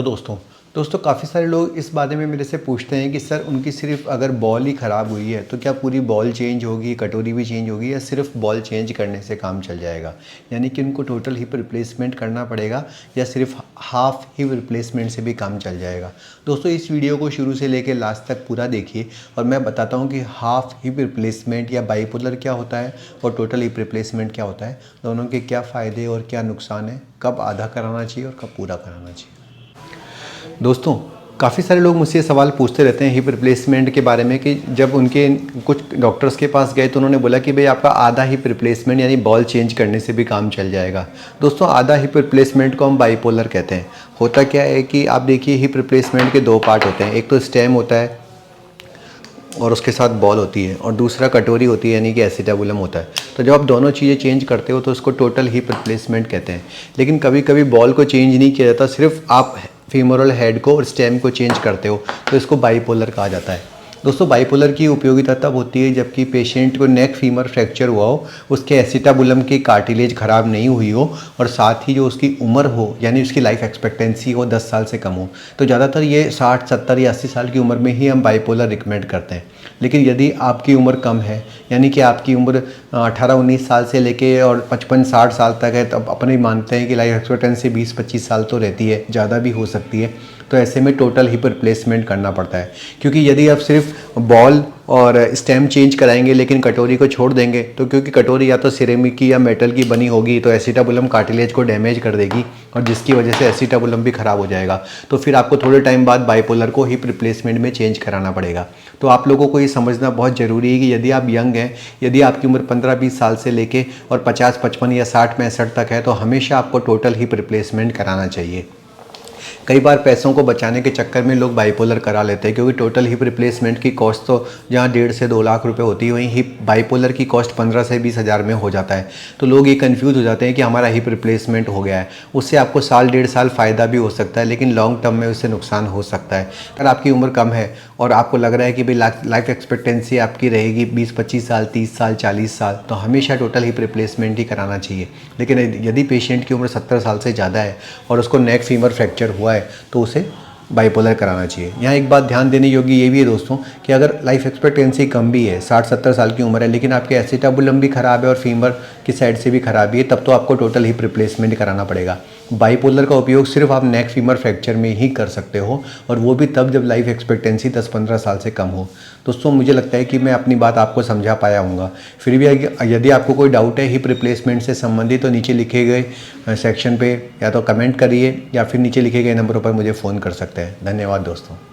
तो दोस्तों काफ़ी सारे लोग इस बारे में मेरे से पूछते हैं कि सर उनकी सिर्फ अगर बॉल ही ख़राब हुई है तो क्या पूरी बॉल चेंज होगी, कटोरी भी चेंज होगी, या सिर्फ बॉल चेंज करने से काम चल जाएगा। यानी कि उनको टोटल हिप रिप्लेसमेंट करना पड़ेगा या सिर्फ हाफ हिप रिप्लेसमेंट से भी काम चल जाएगा। दोस्तों इस वीडियो को शुरू से लेकर लास्ट तक पूरा देखिए और मैं बताता हूँ कि हाफ हिप रिप्लेसमेंट या बाइपोलर क्या होता है और टोटल हिप रिप्लेसमेंट क्या होता है, दोनों के क्या फ़ायदे और क्या नुकसान है, कब आधा कराना चाहिए और कब पूरा कराना चाहिए। दोस्तों काफ़ी सारे लोग मुझसे सवाल पूछते रहते हैं हिप रिप्लेसमेंट के बारे में कि जब उनके कुछ डॉक्टर्स के पास गए तो उन्होंने बोला कि भाई आपका आधा हिप रिप्लेसमेंट यानी बॉल चेंज करने से भी काम चल जाएगा। दोस्तों आधा हिप रिप्लेसमेंट को हम बाइपोलर कहते हैं। होता क्या है कि आप देखिए हिप रिप्लेसमेंट के दो पार्ट होते हैं, एक तो स्टेम होता है और उसके साथ बॉल होती है और दूसरा कटोरी होती है यानी कि एसिटाबुलम होता है। तो जब आप दोनों चीज़ें चेंज करते हो तो उसको टोटल हिप रिप्लेसमेंट कहते हैं। लेकिन कभी कभी बॉल को चेंज नहीं किया जाता, सिर्फ आप फीमोरल हेड को और स्टेम को चेंज करते हो तो इसको बाइपोलर कहा जाता है। दोस्तों बाइपोलर की उपयोगिता तब होती है जबकि पेशेंट को नेक फीमर फ्रैक्चर हुआ हो, उसके एसिटाबुलम की कार्टिलेज ख़राब नहीं हुई हो और साथ ही जो उसकी उम्र हो यानी उसकी लाइफ एक्सपेक्टेंसी हो 10 साल से कम हो। तो ज़्यादातर ये 60, 70 या 80 साल की उम्र में ही हम बाइपोलर रिकमेंड करते हैं। लेकिन यदि आपकी उम्र कम है यानी कि आपकी उम्र 18-19 साल से लेके और 55-60 साल तक है, तब अपने मानते हैं कि लाइफ एक्सपेक्टेंसी 20-25 साल तो रहती है, ज़्यादा भी हो सकती है। तो ऐसे में टोटल हिप रिप्लेसमेंट करना पड़ता है, क्योंकि यदि आप सिर्फ बॉल और स्टेम चेंज कराएंगे लेकिन कटोरी को छोड़ देंगे तो क्योंकि कटोरी या तो सिरेमिक की या मेटल की बनी होगी तो एसिटाबुलम कार्टिलेज को डैमेज कर देगी और जिसकी वजह से एसिटाबुलम भी ख़राब हो जाएगा। तो फिर आपको थोड़े टाइम बाद बाइपोलर को हिप रिप्लेसमेंट में चेंज कराना पड़ेगा। तो आप लोगों को ये समझना बहुत ज़रूरी है कि यदि आप यंग हैं, यदि आपकी उम्र 15-20 साल से लेके और 50-55 या 60-65 तक है तो हमेशा आपको टोटल हिप रिप्लेसमेंट कराना चाहिए। कई बार पैसों को बचाने के चक्कर में लोग बाइपोलर करा लेते हैं, क्योंकि टोटल हिप रिप्लेसमेंट की कॉस्ट तो जहाँ 1.5 से 2 लाख रुपए होती है वहीं हिप बाइपोलर की कॉस्ट 15 से 20 हज़ार में हो जाता है। तो लोग ये कंफ्यूज हो जाते हैं कि हमारा हिप रिप्लेसमेंट हो गया है। उससे आपको साल 1.5 साल फ़ायदा भी हो सकता है लेकिन लॉन्ग टर्म में उससे नुकसान हो सकता है। अगर आपकी उम्र कम है और आपको लग रहा है कि भाई लाइफ एक्सपेक्टेंसी आपकी रहेगी 20-25 साल, 30 साल, 40 साल, तो हमेशा टोटल हिप रिप्लेसमेंट ही कराना चाहिए। लेकिन यदि पेशेंट की उम्र 70 साल से ज़्यादा है और उसको नेक फीमर फ्रैक्चर हुआ है तो उसे बाइपोलर कराना चाहिए। यहाँ एक बात ध्यान देने योग्य ये भी है दोस्तों कि अगर लाइफ एक्सपेक्टेंसी कम भी है, 60-70 साल की उम्र है, लेकिन आपके एसिटाबुलम भी ख़राब है और फीमर की साइड से भी खराबी है, तब तो आपको टोटल हिप रिप्लेसमेंट कराना पड़ेगा। बाइपोलर का उपयोग सिर्फ आप नेक फीमर फ्रैक्चर में ही कर सकते हो और वो भी तब जब लाइफ एक्सपेक्टेंसी 10-15 साल से कम हो। दोस्तों मुझे लगता है कि मैं अपनी बात आपको समझा पाया हूँगा। फिर भी यदि आपको कोई डाउट है हिप रिप्लेसमेंट से संबंधित तो नीचे लिखे गए सेक्शन पे या तो कमेंट करिए या फिर नीचे लिखे गए नंबरों पर मुझे फ़ोन कर सकते हैं। धन्यवाद दोस्तों।